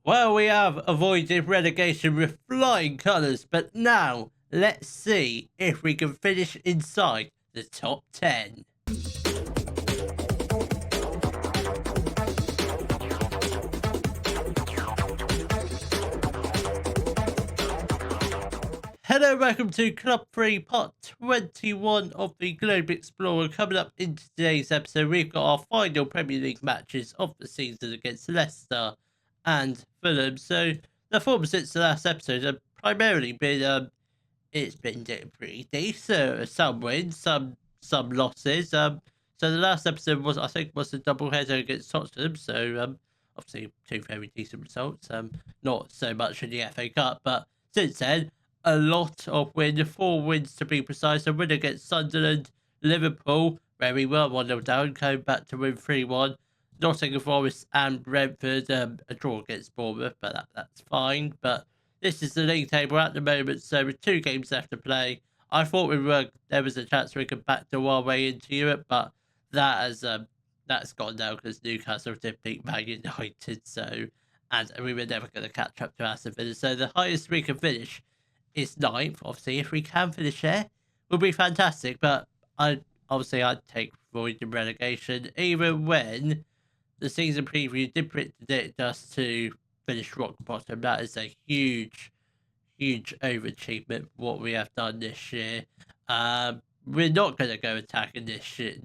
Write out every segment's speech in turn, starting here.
Well, we have avoided relegation with flying colours, but now let's see if we can finish inside the top 10. Hello, welcome to Club 3, part 21 of the Globe Explorer. Coming up in today's episode, we've got our final Premier League matches of the season against Leicester and Fulham. So, the form since the last episode have primarily been, it's been pretty decent. Some wins, some losses. So the last episode was, I think, was a double header against Tottenham. So, obviously, two very decent results. Not so much in the FA Cup, but since then, a lot of wins, 4 wins to be precise. A win against Sunderland, Liverpool, where we were 1-0 down, came back to win 3-1. Nottingham Forest and Brentford, a draw against Bournemouth, but that's fine. But this is the league table at the moment, so with 2 games left to play, I thought there was a chance we could backdoor our way into Europe, but that's gone now because Newcastle did beat Man United, and we were never going to catch up to Aston Villa. So the highest we can finish is 9th. Obviously, if we can finish there, will be fantastic. But I'd take avoiding relegation, even when the season preview did predict us to finish rock bottom. That is a huge overachievement what we have done this year. We're not going to go attacking this year.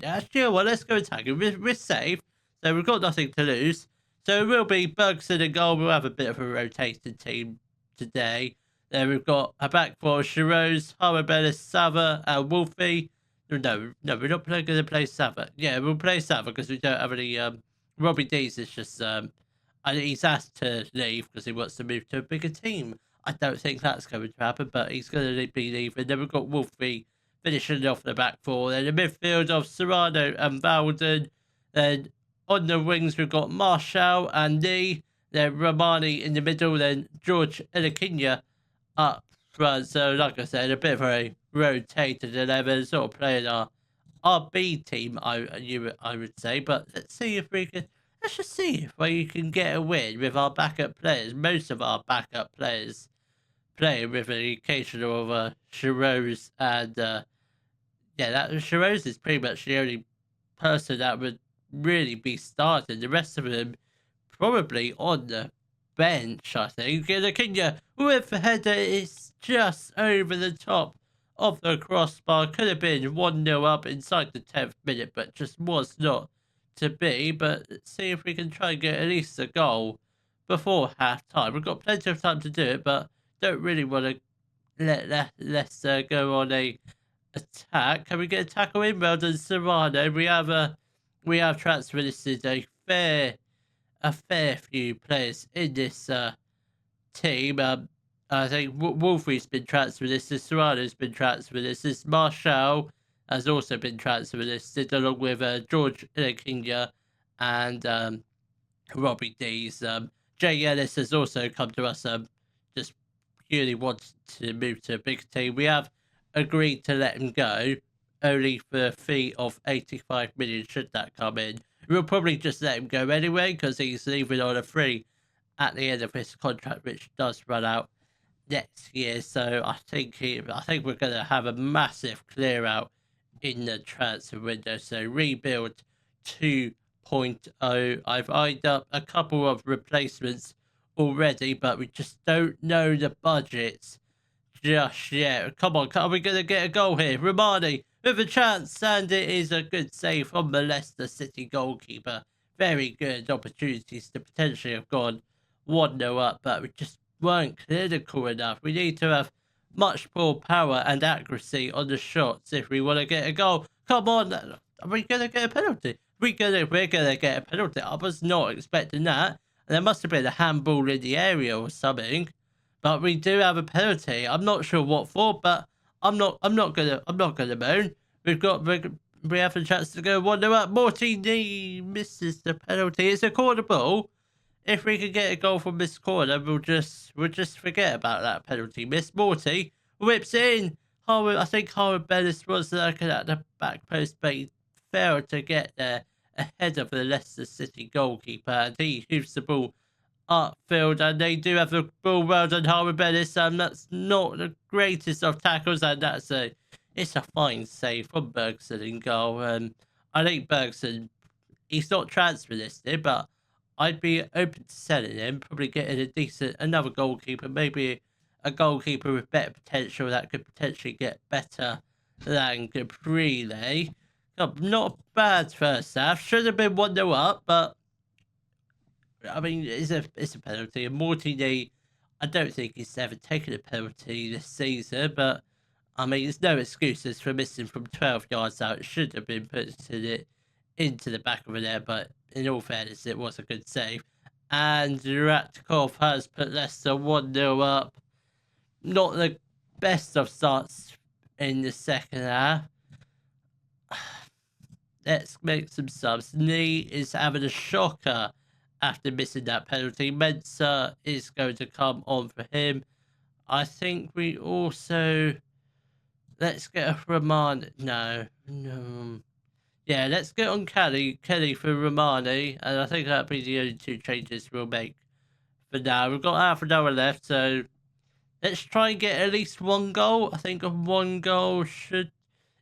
Actually, well, let's go attacking. We're safe, so we've got nothing to lose. So it will be Bergson in goal. We'll have a bit of a rotated team today. Then we've got a back four: Shiroz, Harabellis, Sava, and Wolfie. No, we're not going to play Sava. Yeah, we'll play Sava because we don't have any. Robbie Dees is just he's asked to leave because he wants to move to a bigger team. I don't think that's going to happen, but he's going to be leaving. Then we've got Wolfie finishing off the back four. Then the midfield of Serrano and Valden. Then on the wings we've got Marshall and Lee. Then Romani in the middle. Then George Elikinya up front. So, like I said, a bit of a rotated 11, sort of playing our B team, I would say. But let's just see if we can get a win with our backup players. Most of our backup players playing with an occasional of Shiroz and Shiroz is pretty much the only person that would really be starting. The rest of them probably on the bench, I think. Kenya with the header is just over the top of the crossbar. Could have been 1-0 up inside the 10th minute, but just was not to be. But let's see if we can try and get at least a goal before half time. We've got plenty of time to do it, but don't really want to let Leicester go on a attack. Can we get a tackle in? Well done, Serrano. We have transfer listed a fair few players in this team. I think Wolfie's been transfer listed, Serrano's been transfer listed, Marshall has also been transfer listed, along with George Ilikinya and Robbie Dees. Jay Ellis has also come to us, just purely wants to move to a big team. We have agreed to let him go, only for a fee of 85 million should that come in. We'll probably just let him go anyway because he's leaving on a free at the end of his contract, which does run out next year. So I think we're going to have a massive clear out in the transfer window. So rebuild 2.0. I've eyed up a couple of replacements already, but we just don't know the budgets just yet. Come on, are we going to get a goal here? Romani with a chance, and it is a good save from the Leicester City goalkeeper. Very good opportunities to potentially have gone 1-0 up, but we just weren't clinical enough. We need to have much more power and accuracy on the shots if we want to get a goal. Come on, are we going to get a penalty? We're going to get a penalty. I was not expecting that. There must have been a handball in the area or something. But we do have a penalty. I'm not sure what for, but I'm not gonna moan. We have a chance to go 1-0 up. Morty misses the penalty. It's a corner ball. If we can get a goal from this corner, we'll just forget about that penalty miss. Morty whips in. I think Harabellis was looking at the back post, but he failed to get there ahead of the Leicester City goalkeeper, and he hooves the ball upfield, and they do have the ball well done, Harvey Bellis, and that's not the greatest of tackles, and it's a fine save from Bergson in goal. I think Bergson, he's not transfer listed, but I'd be open to selling him, probably getting another goalkeeper, maybe a goalkeeper with better potential that could potentially get better than Caprile. Not a bad first half. Should have been 1-0 up, but I mean, it's a penalty. And Mortini, I don't think he's ever taken a penalty this season, but I mean, there's no excuses for missing from 12 yards out. It should have been put into the back of the net, but in all fairness, it was a good save. And Ratkov has put Leicester 1-0 up. Not the best of starts in the second half. Let's make some subs. Lee is having a shocker after missing that penalty. Mensah is going to come on for him. I think we also... Let's get a Romani. No. Yeah, let's get on Kelly for Romani. And I think that'll be the only two changes we'll make for now. We've got half an hour left, so let's try and get at least one goal. I think one goal should...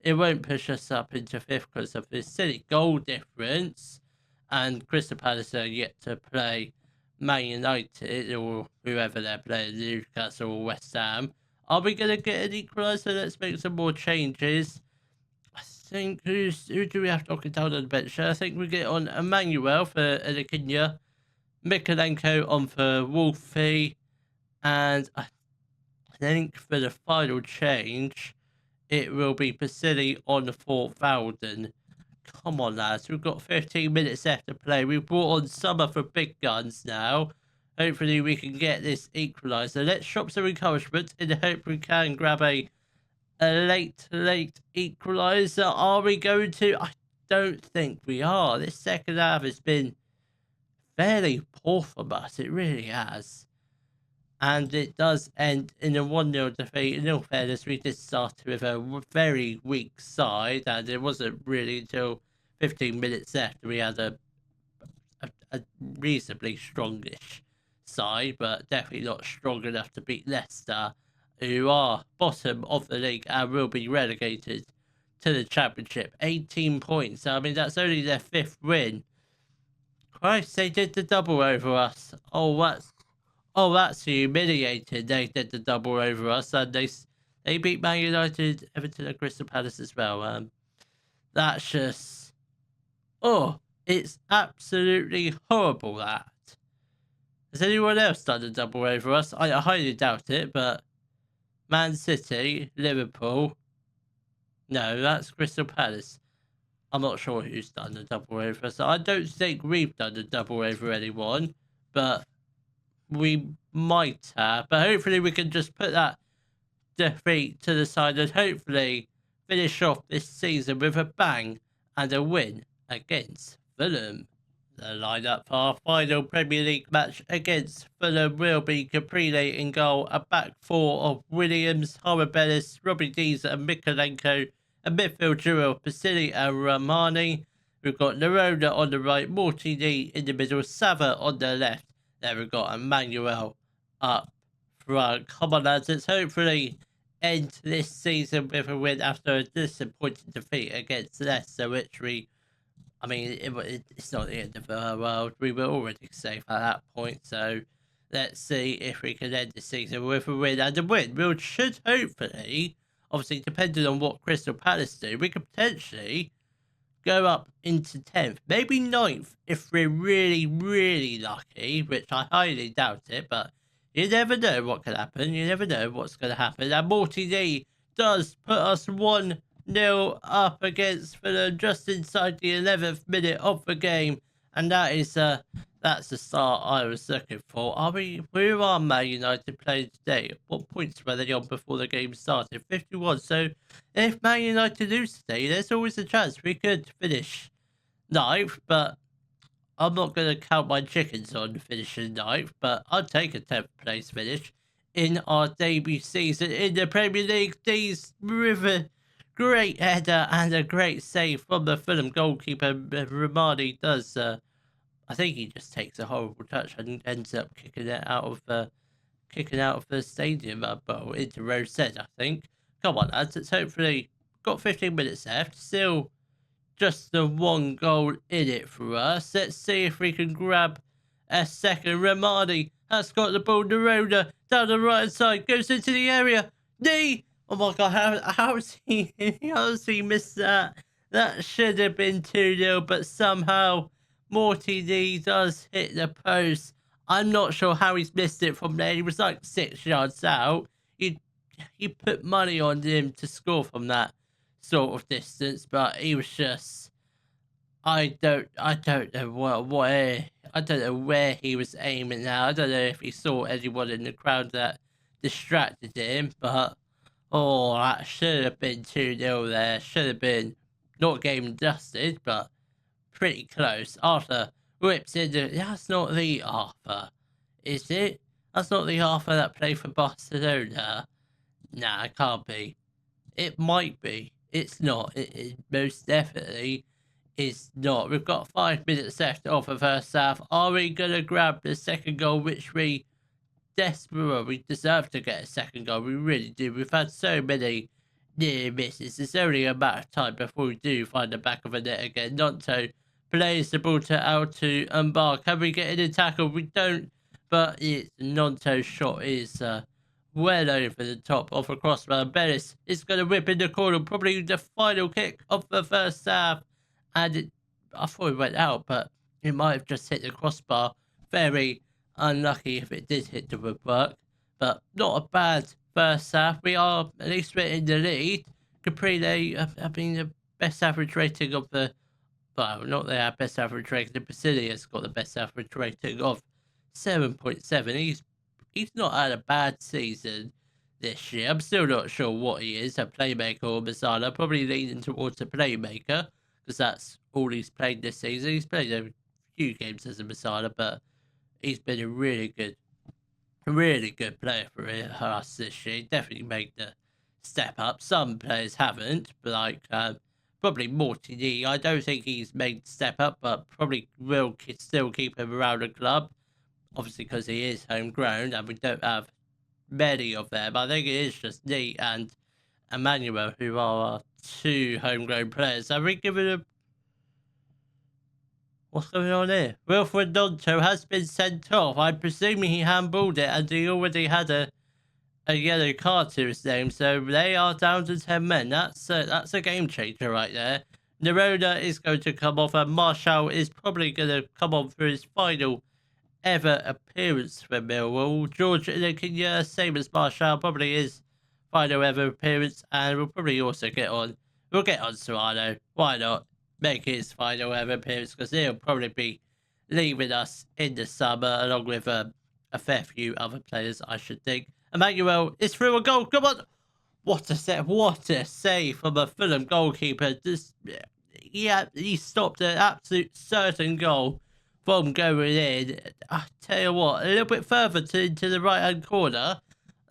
It won't push us up into fifth because of this silly goal difference. And Crystal Palace are yet to play Man United or whoever they're playing, Newcastle or West Ham. Are we going to get an equaliser? Let's make some more changes. I think, who do we have knocking down on the bench? I think we get on Emmanuel for Anakinya, Mikolenko on for Wolfie, and I think for the final change, it will be Basili on for Valden. Come on, lads. We've got 15 minutes left to play. We've brought on Summer for big guns now. Hopefully, we can get this equaliser. Let's shop some encouragement in the hope we can grab a late equaliser. Are we going to? I don't think we are. This second half has been fairly poor from us. It really has. And it does end in a 1-0 defeat. In all fairness, we did start with a very weak side, and it wasn't really until 15 minutes left we had a reasonably strongish side, but definitely not strong enough to beat Leicester, who are bottom of the league and will be relegated to the Championship. 18 points. I mean, that's only their 5th win. Christ, they did the double over us. Oh, that's humiliating. They did the double over us, and they beat Man United, Everton, and Crystal Palace as well. That's just... Oh, it's absolutely horrible, that. Has anyone else done a double over us? I highly doubt it, but... Man City, Liverpool... No, that's Crystal Palace. I'm not sure who's done the double over us. I don't think we've done the double over anyone, but... We might have, but hopefully we can just put that defeat to the side and hopefully finish off this season with a bang and a win against Fulham. The lineup for our final Premier League match against Fulham will be Caprile in goal, a back four of Williams, Horribellis, Robbie Dees and Mikolenko, a midfield duo of Basili and Romani. We've got Nerona on the right, Mortini in the middle, Sava on the left. There we've got Emmanuel up front. Come on, lads. Let's hopefully end this season with a win after a disappointing defeat against Leicester, which it's not the end of the world. We were already safe at that point, so let's see if we can end the season with a win. And a win, we should hopefully, obviously depending on what Crystal Palace do, we could potentially go up into 10th, maybe 9th if we're really, really lucky, which I highly doubt it, but you never know what can happen. You never know what's going to happen. And Mortini does put us 1-0 up against Fulham just inside the 11th minute of the game, and that's the start I was looking for. Where are Man United playing today? What points were they on before the game started? 51. So if Man United lose today, there's always a chance we could finish 9th, but I'm not going to count my chickens on finishing 9th, but I'll take a 10th place finish in our debut season in the Premier League. These River, great header and a great save from the Fulham goalkeeper. Romani does I think he just takes a horrible touch and ends up kicking out of the stadium, but into row set, I think. Come on, lads, it's hopefully got 15 minutes left. Still just the one goal in it for us. Let's see if we can grab a second. Romani has got the ball. Nerona down the right side, goes into the area. Knee! Oh my god, how's he missed that? That should have been 2-0, but somehow Morty D does hit the post. I'm not sure how he's missed it from there. He was like 6 yards out. You put money on him to score from that sort of distance, but he was just I don't know I don't know where he was aiming now. I don't know if he saw anyone in the crowd that distracted him, but oh, that should have been 2-0 there. Should have been not game dusted, but pretty close. Arthur whips into that's not the Arthur, is it? That's not the Arthur that played for Barcelona. Nah, it can't be. It might be. It's not. It most definitely is not. We've got 5 minutes left of the first half. Are we going to grab the second goal, which we we deserve to get a second goal. We really do. We've had so many near misses. It's only a matter of time before we do find the back of the net again. Nonto plays the ball to L2 and Bar. Can we get in a tackle? We don't, but it's Nonto's shot is well over the top off a crossbar. Bellis is going to whip in the corner, probably the final kick of the first half. And I thought it went out, but it might have just hit the crossbar. Very unlucky if it did hit the woodwork, but not a bad first half. We are, at least we're in the lead. Caprile have been the best average rating of the, well, not the best average rating. The Basilia's got the best average rating of 7.7. He's not had a bad season this year. I'm still not sure what he is, a playmaker or Masala. Probably leaning towards a playmaker, because that's all he's played this season. He's played a few games as a Masala, but he's been a really good player for us this year. Definitely made the step up. Some players haven't, but like probably Morty D. I don't think he's made step up, but probably will still keep him around the club. Obviously, because he is homegrown and we don't have many of them. I think it is just D and Emmanuel who are our two homegrown players. Are we giving him? What's going on here? Wilfred Nonto has been sent off. I'm presuming he handballed it and he already had a yellow card to his name. So they are down to 10 men. That's a game changer right there. Nerona is going to come off and Marshall is probably going to come on for his final ever appearance for Millwall. George Ilakinya, same as Marshall, probably his final ever appearance, and we'll probably also get on Serrano. Why not make his final ever appearance, because he'll probably be leaving us in the summer along with a fair few other players, I should think. Emmanuel is through a goal. Come on. What a save from a Fulham goalkeeper. He stopped an absolute certain goal from going in. I tell you what, a little bit further to the right-hand corner,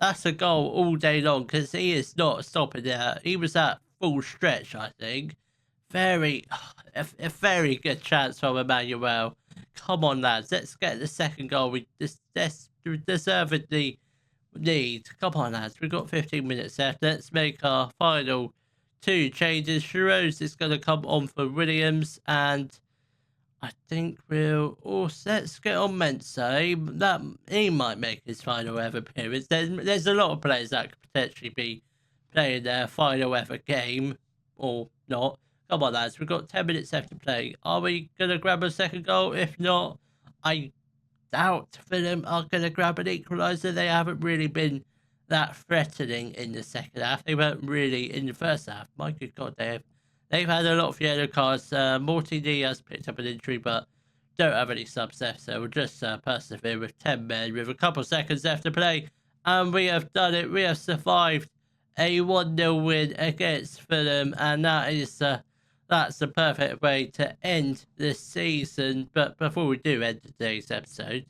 that's a goal all day long, because he is not stopping there. He was at full stretch, I think. A very good chance from Emmanuel. Come on, lads, let's get the second goal. We deservedly need. Come on, lads, we've got 15 minutes left. Let's make our final two changes. Shiroz is going to come on for Williams, and I think let's get on Mensah. That he might make his final ever appearance. There's a lot of players that could potentially be playing their final ever game, or not. Come on, lads, we've got 10 minutes left to play. Are we gonna grab a second goal? If not, I doubt Fulham are gonna grab an equaliser. They haven't really been that threatening in the second half. They weren't really in the first half. My good God, they've had a lot of yellow cards. Morty D has picked up an injury, but don't have any subs left, so we'll just persevere with 10 men with a couple seconds left to play. And we have done it. We have survived a 1-0 win against Fulham, and that's the perfect way to end this season. But before we do end today's episode,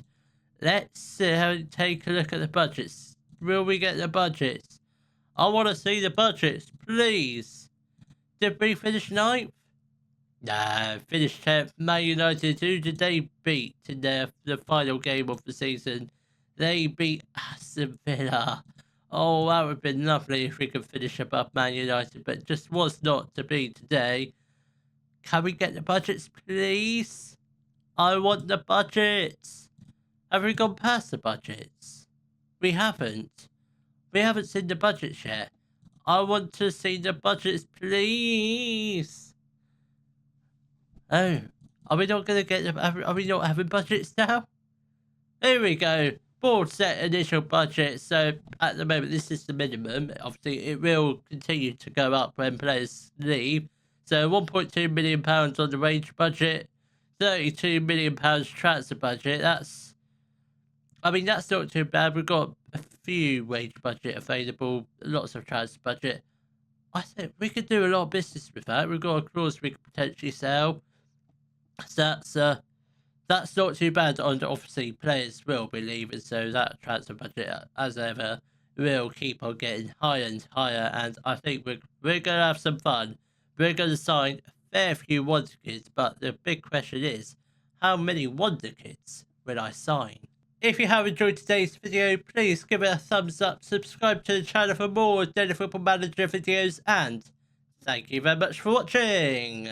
let's take a look at the budgets. Will we get the budgets? I want to see the budgets, please. Did we finish 9th? Finished 10th. Man United, who did they beat in the final game of the season? They beat Aston Villa. Oh, that would have been lovely if we could finish above Man United, but just was not to be today. Can we get the budgets, please? I want the budgets. Have we gone past the budgets? We haven't. We haven't seen the budgets yet. I want to see the budgets, please. Oh, are we not going to get them? Are we not having budgets now? Here we go. Board set initial budget. So at the moment, this is the minimum. Obviously, it will continue to go up when players leave. So £1.2 million on the wage budget, £32 million transfer budget. That's not too bad. We've got a few wage budget available, lots of transfer budget. I think we could do a lot of business with that. We've got a clause we could potentially sell. So that's not too bad. And obviously, players will be leaving, so that transfer budget, as ever, will keep on getting higher and higher. And I think we're gonna have some fun. We're gonna sign a fair few wonder kids, but the big question is, how many wonder kids will I sign? If you have enjoyed today's video, please give it a thumbs up, subscribe to the channel for more Daily Football Manager videos, and thank you very much for watching.